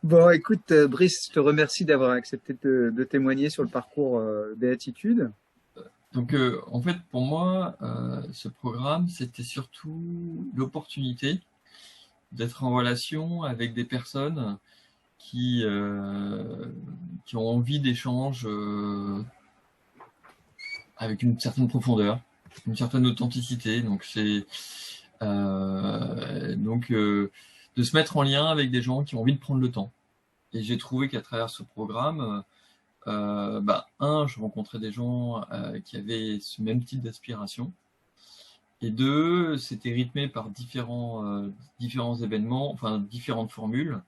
Bon, écoute, Brice, je te remercie d'avoir accepté de témoigner sur le parcours Béatitude. Donc, en fait, pour moi, ce programme, c'était surtout l'opportunité d'être en relation avec des personnes qui, euh, qui ont envie d'échanges avec une certaine profondeur, une certaine authenticité. Donc, de se mettre en lien avec des gens qui ont envie de prendre le temps. Et j'ai trouvé qu'à travers ce programme, je rencontrais des gens qui avaient ce même type d'aspiration. Et deux, c'était rythmé par différents événements, enfin différentes formules.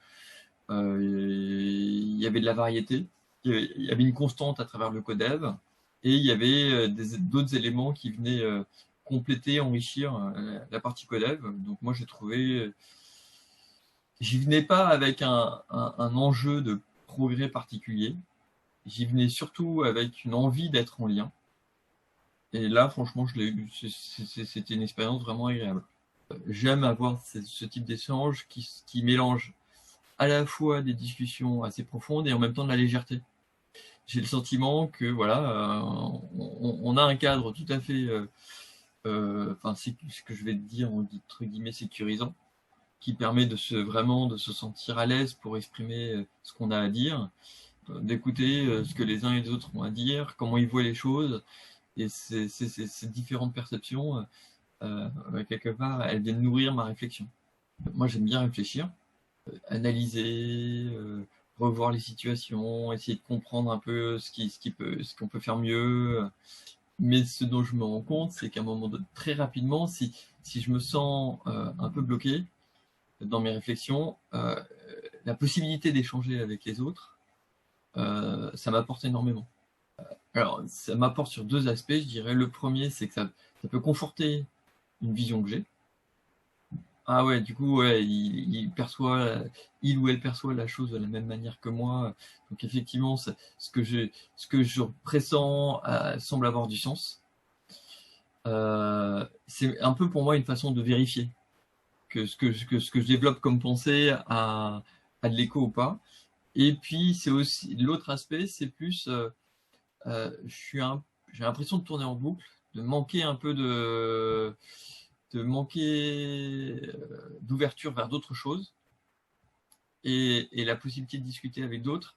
Il y avait de la variété, il y avait une constante à travers le codev, et il y avait d'autres éléments qui venaient compléter, enrichir la partie codev. Donc moi j'ai trouvé, j'y venais pas avec un enjeu de progrès particulier, j'y venais surtout avec une envie d'être en lien. Et là, franchement, je l'ai eu. C'était une expérience vraiment agréable. J'aime avoir ce type d'échange qui mélange à la fois des discussions assez profondes et en même temps de la légèreté. J'ai le sentiment que voilà, on a un cadre tout à fait, enfin c'est ce que je vais te dire entre guillemets sécurisant, qui permet vraiment de se sentir à l'aise pour exprimer ce qu'on a à dire, d'écouter ce que les uns et les autres ont à dire, comment ils voient les choses, et ces différentes perceptions, quelque part, elles viennent nourrir ma réflexion. Moi, j'aime bien réfléchir, analyser, revoir les situations, essayer de comprendre un peu ce qu'on peut faire mieux. Mais ce dont je me rends compte, c'est qu'à un moment donné, très rapidement, si je me sens un peu bloqué dans mes réflexions, la possibilité d'échanger avec les autres, ça m'apporte énormément. Alors, ça m'apporte sur deux aspects, je dirais. Le premier, c'est que ça peut conforter une vision que j'ai. Ah ouais, du coup, ouais, il ou elle perçoit la chose de la même manière que moi. Donc effectivement, ce que je pressens semble avoir du sens. C'est un peu pour moi une façon de vérifier que ce que je développe comme pensée a de l'écho ou pas. Et puis c'est aussi l'autre aspect, c'est plus, j'ai l'impression de tourner en boucle, de manquer un peu de manquer d'ouverture vers d'autres choses et la possibilité de discuter avec d'autres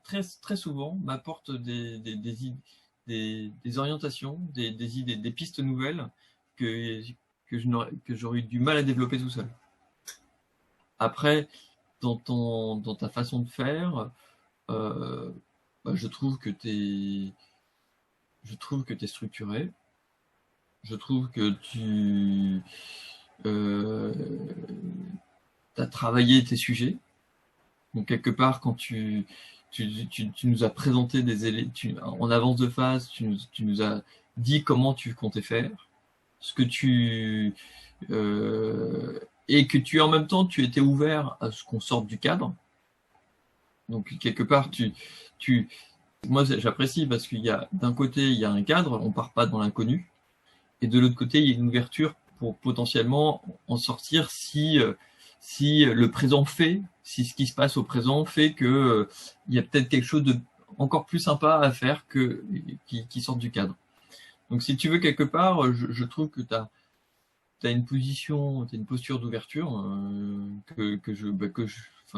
très souvent m'apporte des orientations, des idées, des pistes nouvelles que, que j'aurais eu du mal à développer tout seul. Après, dans ta façon de faire, euh, je trouve que tu es structuré, je trouve que tu euh, as travaillé tes sujets. Donc quelque part, quand tu nous as présenté des éléments, en avance de phase, tu nous as dit comment tu comptais faire, ce que tu et que tu en même temps tu étais ouvert à ce qu'on sorte du cadre. Donc quelque part, tu moi j'apprécie parce qu'il y a d'un côté il y a un cadre, on part pas dans l'inconnu, et de l'autre côté il y a une ouverture pour potentiellement en sortir si le présent fait, si ce qui se passe au présent fait que il y a peut-être quelque chose de encore plus sympa à faire qui sorte du cadre. Donc si tu veux quelque part, je trouve que t'as une position, t'as une posture d'ouverture enfin,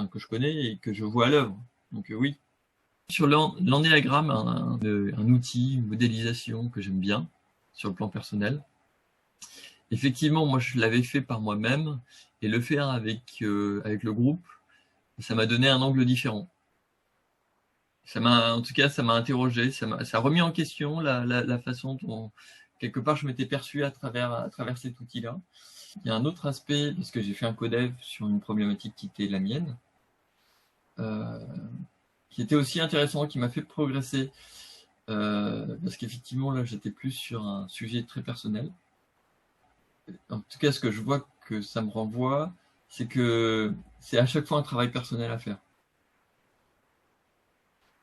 que je connais et que je vois à l'œuvre. Donc oui. Sur l'ennéagramme, un outil, une modélisation que j'aime bien sur le plan personnel. Effectivement, moi je l'avais fait par moi-même et le faire avec le groupe, ça m'a donné un angle différent. En tout cas, ça m'a interrogé, ça a remis en question la façon dont quelque part je m'étais perçu à travers cet outil-là. Il y a un autre aspect, parce que j'ai fait un codev sur une problématique qui était la mienne, euh, qui était aussi intéressant, qui m'a fait progresser, parce qu'effectivement là j'étais plus sur un sujet très personnel. En tout cas, ce que je vois que ça me renvoie, c'est que c'est à chaque fois un travail personnel à faire.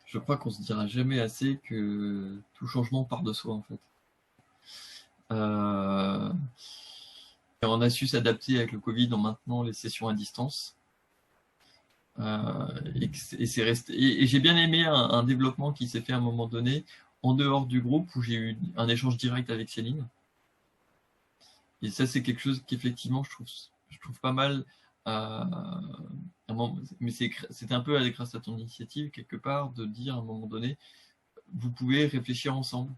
Je crois qu'on se dira jamais assez que tout changement part de soi en fait. Euh, et on a su s'adapter avec le Covid en maintenant les sessions à distance. Et c'est resté. Et j'ai bien aimé un développement qui s'est fait à un moment donné en dehors du groupe où j'ai eu un échange direct avec Céline. Et ça, c'est quelque chose qu'effectivement, je trouve pas mal. Mais c'était un peu grâce à ton initiative, quelque part, de dire à un moment donné, vous pouvez réfléchir ensemble.